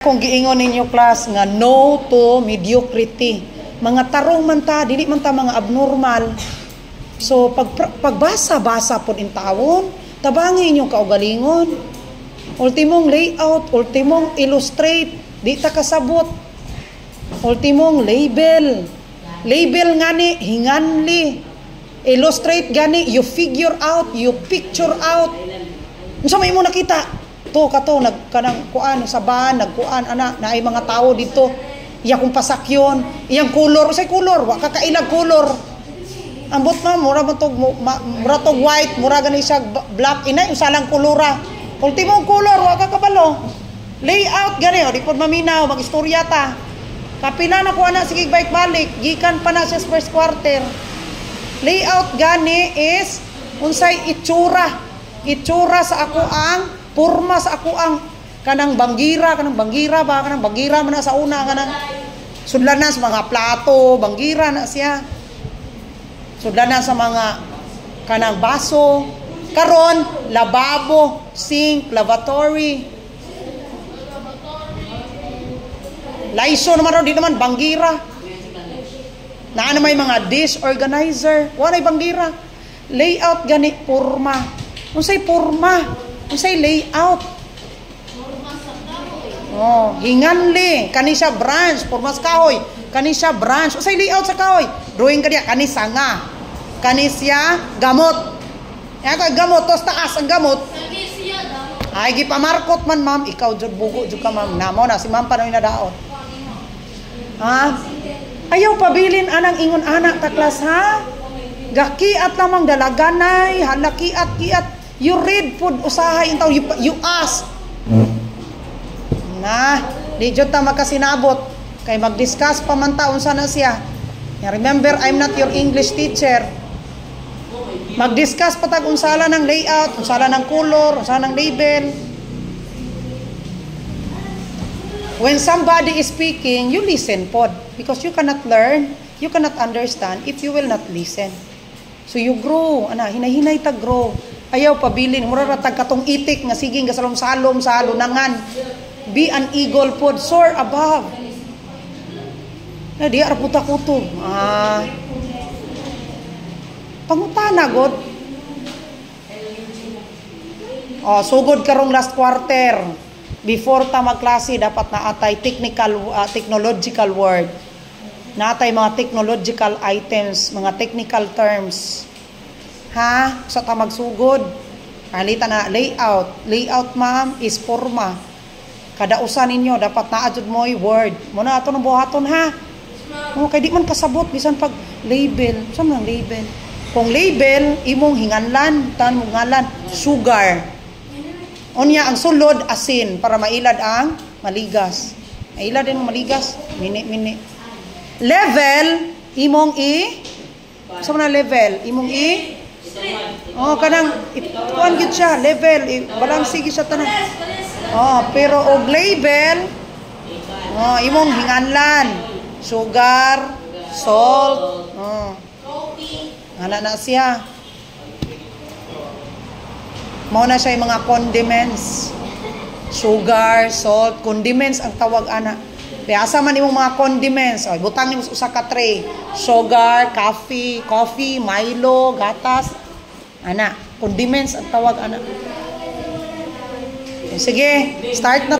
Kung giingon ninyo class nga no to mediocrity. Mga tarong man ta, dili man ta mga abnormal. So pagbasa-basa pod in taon, tabangi inyong kaugalingon. Ultimong layout, ultimong illustrate, di ta kasabot. Ultimong label. Label ngani hinganli. Illustrate gani, you figure out, you picture out. Unsa may mo nakita? To kato nagkanang kuan sa ban nagkuan ana naay mga tao dito iya kung pasakyon iyang color say color wa ka kailag color ambot na mura man tog white mura gani siya black inay usalang kolora ultimong color wa ka kabalo layout gani di pod maminaw magistorya ta kapila na ko ana sige balik gikan pa na sa first quarter layout gani is unsay itsura sa ako ang purma sa ako ang kanang banggira man na sa una kanang sudlanan sa mga plato banggira na siya sudlanan sa mga kanang baso karon lababo sink lavatory laiso naman ron di naman banggira naa na may mga dish organizer wala banggira layout gani purma unsay purma unsay layout oh hinganli kani siya branch pormas kahoy kani siya branch unsay layout sa kahoy drawing kaniya kani sanga kani siya gamot ya ka gamot tos taas ang gamot ay gipamarkot man ma'am ikaw jud bugo jud ka ma'am namo na si ma'am pa na daot ha ayaw pabilin anang ingon anak ta klas ha gakiat lamang dalaganay halakiat-kiat you read food usahay intaw you ask na di jud ta makasinabot kay mag-discuss pa man ta unsa na siya remember I'm not your English teacher mag-discuss pa tag unsala ng layout unsala ng color unsala ng label when somebody is speaking you listen pod because you cannot learn you cannot understand if you will not listen so you grow ana hinay-hinay ta grow ayaw pabilin mura ra tag katong itik nga sige nga salom-salom sa lunangan be an eagle pod soar above di ara puta kutob pangutana god sugod karong last quarter before ta magklase dapat na atay technological word na atay mga technological items mga technical terms ha sa ta magsugod halita na layout ma'am is forma kada usa ninyo dapat naa jud moy word mo na ato nang buhaton ha kay di man kasabot bisan pag label sa man label kung label imong hinganlan tan mo ngalan sugar unya ang sulod asin para mailad ang maligas mailad din maligas mini level imong sa man level imong kanang kuan gid siya level balance gid siya tanan pero og label imong hinganlan sugar salt ana na siya mao na siya yung mga condiments sugar salt condiments ang tawag ana kaya asa man imong mga condiments butang nimo usa ka tray sugar coffee Milo gatas ana condiments ang tawag ana sige start na